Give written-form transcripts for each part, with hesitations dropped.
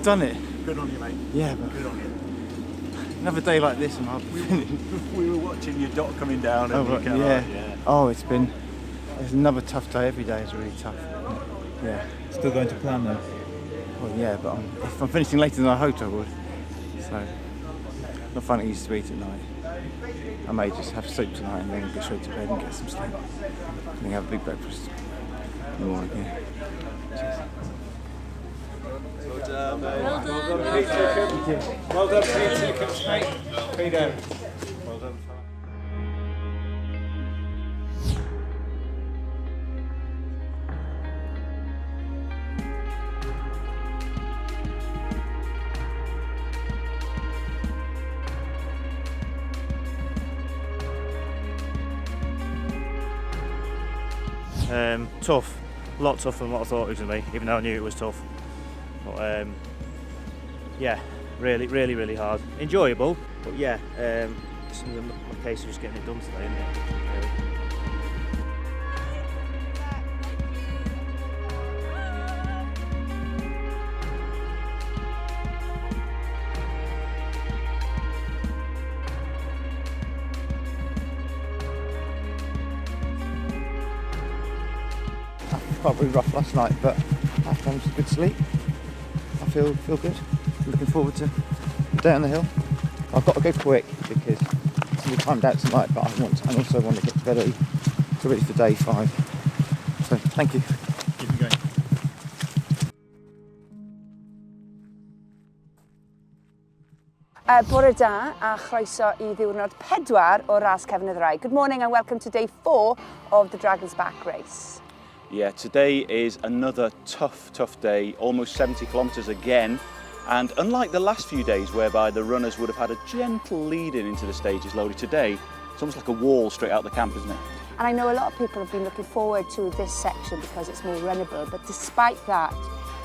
done it. Good on you, mate. Yeah, but Good on you. another day like this and I'll be finished. We were watching your dot coming down. Oh, And right, yeah. Oh, it's another tough day. Every day is really tough. Yeah. Still going to plan though? Well, yeah, but if I'm finishing later than I hoped I would. So, not fun it used to be tonight. I may just have soup tonight and then go straight to bed and get some sleep. And then have a big breakfast in the morning. Yeah. Cheers. Well done. Well done for your tickets, mate. Be down. Well done. Tough, a lot tougher than what I thought it was going to be, even though I knew it was tough. But yeah, really hard. Enjoyable, but yeah, some of the case of just getting it done today, isn't it? Really. Probably rough last night, but after having some good sleep, I feel good. Looking forward to the day on the hill. I've got to go quick because it's going to be timed out tonight, but I also want to get to bed early, so ready for day 5. So thank you. Keep it going. Bore da a chroeso I ddiwrnod 4 o ras Cefn y Ddraig. Good morning and welcome to day 4 of the Dragon's Back race. Yeah, today is another tough day, almost 70 kilometres again. And unlike the last few days whereby the runners would have had a gentle lead in into the stages loaded, today it's almost like a wall straight out the camp, isn't it? And I know a lot of people have been looking forward to this section because it's more runnable, but despite that,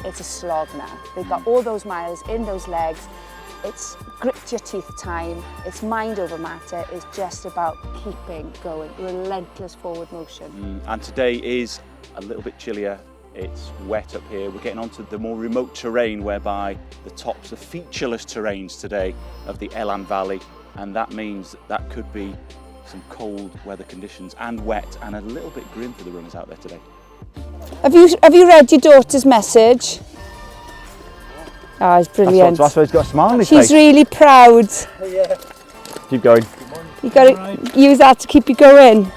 it's a slog now. They've got all those miles in those legs. It's grit your teeth time, it's mind over matter, it's just about keeping going, relentless forward motion. And today is a little bit chillier, it's wet up here. We're getting onto the more remote terrain whereby the tops are featureless terrains today of the Elan Valley, and that means that could be some cold weather conditions and wet and a little bit grim for the runners out there today. Have you read your daughter's message? Oh, it's brilliant. That's why he's got a smile on his She's face. really proud. Yeah. Keep going. You got to use that to keep you going.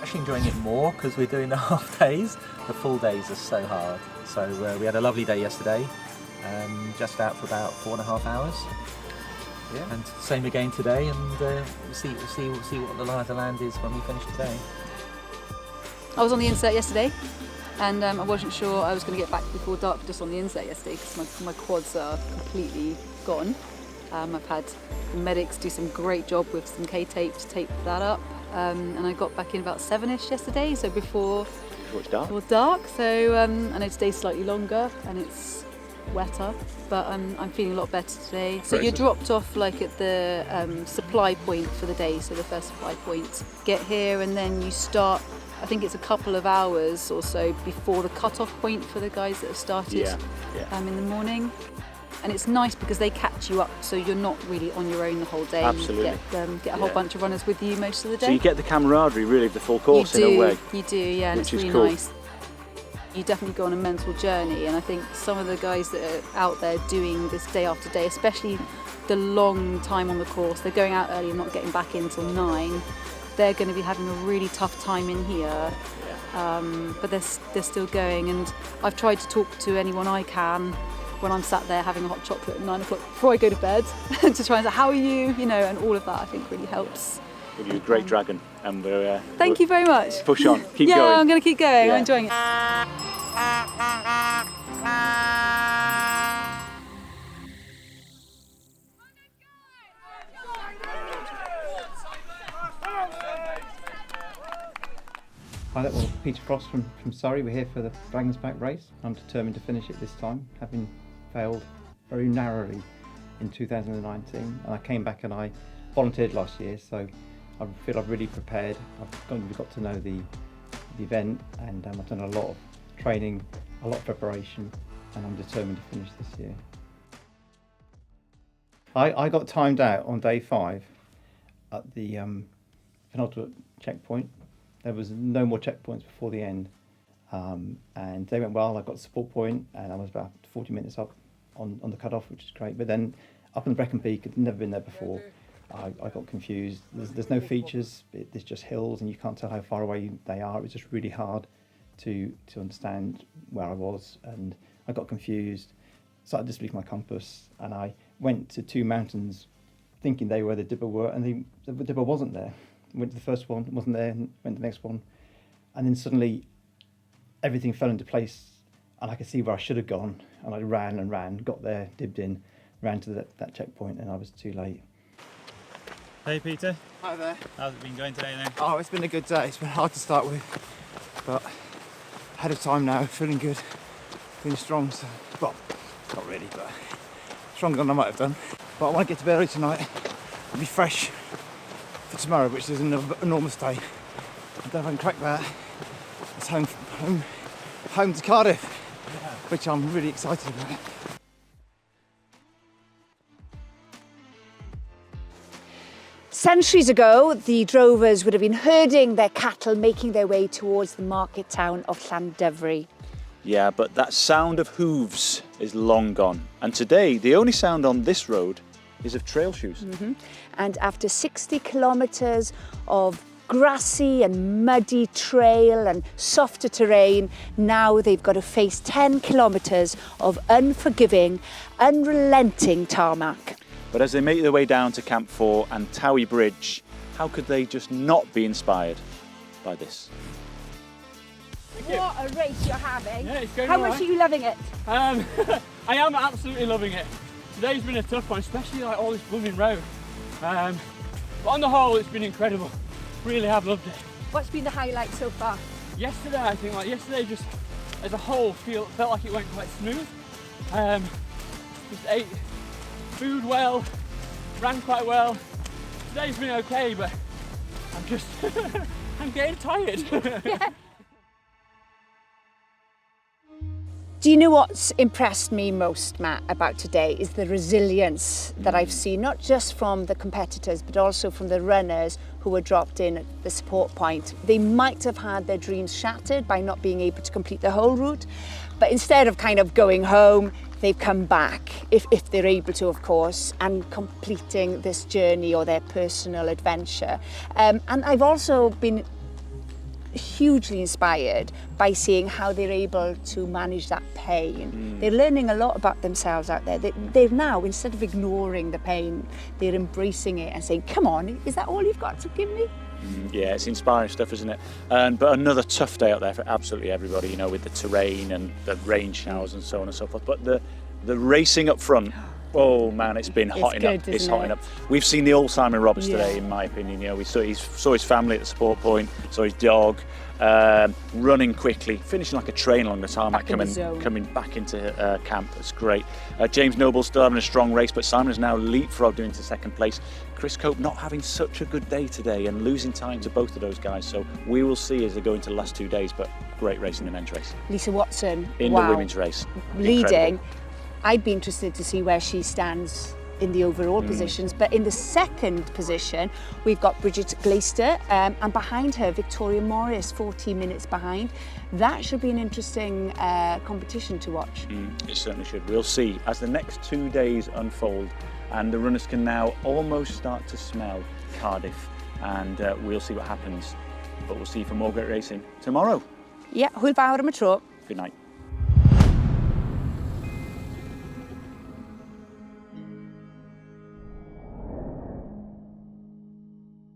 Actually enjoying it more because we're doing the half days. The full days are so hard. So we had a lovely day yesterday, just out for about 4.5 hours. Yeah. And same again today, and we'll see what the lie of the land is when we finish today. I was on the inset yesterday, and I wasn't sure I was going to get back before dark just on the inset yesterday because my quads are completely gone. I've had the medics do some great job with some K-tape to tape that up, and I got back in about 7ish yesterday, so before it's dark. Before dark. So I know today's slightly longer and it's wetter, but I'm feeling a lot better today. So you're dropped off like at the supply point for the day, so the first supply point. Get here and then you start. I think it's a couple of hours or so before the cut-off point for the guys that have started in the morning. And it's nice because they catch you up, so you're not really on your own the whole day. Absolutely. You get a whole bunch of runners with you most of the day. So you get the camaraderie really of the full course in a way. You do, yeah, and it's really cool. nice. You definitely go on a mental journey, and I think some of the guys that are out there doing this day after day, especially the long time on the course, they're going out early and not getting back in till 9. They're going to be having a really tough time in here, but they're still going. And I've tried to talk to anyone I can when I'm sat there having a hot chocolate at 9 o'clock before I go to bed to try and say, how are you? You know, and all of that I think really helps. You're a great dragon, and we're thank you very much. Push on, keep going. Yeah, I'm going to keep going. Yeah. I'm enjoying it. Hi, well, Peter Frost from Surrey. We're here for the Dragon's Back race. I'm determined to finish it this time, having failed very narrowly in 2019. And I came back and I volunteered last year, so I feel I've really prepared. I've got to know the the event, and I've done a lot of training, a lot of preparation, and I'm determined to finish this year. I got timed out on day 5 at the penultimate checkpoint. There was no more checkpoints before the end, and they went well. I got the support point, and I was about 40 minutes up on the cut-off, which is great. But then up on the Brecon Peak, I'd never been there before. I got confused. There's no features. There's just hills, and you can't tell how far away they are. It was just really hard to understand where I was, and I got confused. Started to disbelieve my compass, and I went to 2 mountains thinking they were where the dipper were, and the dipper wasn't there. Went to the first one, wasn't there, and went to the next one, and then suddenly everything fell into place, and I could see where I should have gone, and I ran and ran, got there, dibbed in, ran to that checkpoint, and I was too late. Hey Peter, Hi there. how's it been going today then? Oh, it's been a good day. It's been hard to start with, but ahead of time now, feeling good, feeling strong. So, well, not really, but stronger than I might have done. But I want to get to bed early tonight and be fresh for tomorrow, which is an enormous day. I don't know if I can crack that. It's home to Cardiff, which I'm really excited about. Centuries ago, the drovers would have been herding their cattle, making their way towards the market town of Llandovery. Yeah, but that sound of hooves is long gone. And today, the only sound on this road is of trail shoes. And after 60 kilometres of grassy and muddy trail and softer terrain, now they've got to face 10 kilometres of unforgiving, unrelenting tarmac. But as they make their way down to Camp 4 and Towie Bridge, how could they just not be inspired by this? What a race you're having. Yeah, it's going How all much right. are you loving it? I am absolutely loving it. Today's been a tough one, especially like all this blooming road. But on the whole, it's been incredible. Really have loved it. What's been the highlight so far? Yesterday, I think, yesterday just as a whole felt like it went quite smooth. Just ate food well, ran quite well. Today's been okay, but I'm just, I'm getting tired. Yeah. Do you know what's impressed me most, Matt, about today is the resilience that I've seen, not just from the competitors, but also from the runners who were dropped in at the support point. They might have had their dreams shattered by not being able to complete the whole route, but instead of kind of going home, they've come back, if they're able to, of course, and completing this journey or their personal adventure. And I've also been hugely inspired by seeing how they're able to manage that pain. They're learning a lot about themselves out there. They're now, instead of ignoring the pain, they're embracing it and saying, come on, is that all you've got to give me? Yeah, it's inspiring stuff, isn't it? But another tough day out there for absolutely everybody, you know, with the terrain and the rain showers and so on and so forth. But the racing up front, oh man, it's been hotting up. It's hotting up. We've seen the old Simon Roberts today, in my opinion. You know, we saw his family at the support point, saw his dog, running quickly, finishing like a train along the tarmac, coming back into camp. It's great. James Noble still having a strong race, but Simon has now leapfrogged into second place. Chris Cope not having such a good day today and losing time to both of those guys. So we will see as they go into the last 2 days, but great race in the men's race. Lisa Watson, In the women's race. Leading. Incredible. I'd be interested to see where she stands in the overall positions, but in the second position we've got Bridget Glaister and behind her Victoria Morris, 14 minutes behind. That should be an interesting competition to watch. It certainly should. We'll see as the next 2 days unfold and the runners can now almost start to smell Cardiff, and we'll see what happens, but we'll see you for more great racing tomorrow. Yeah, hwyl fawr am y tro. Good night.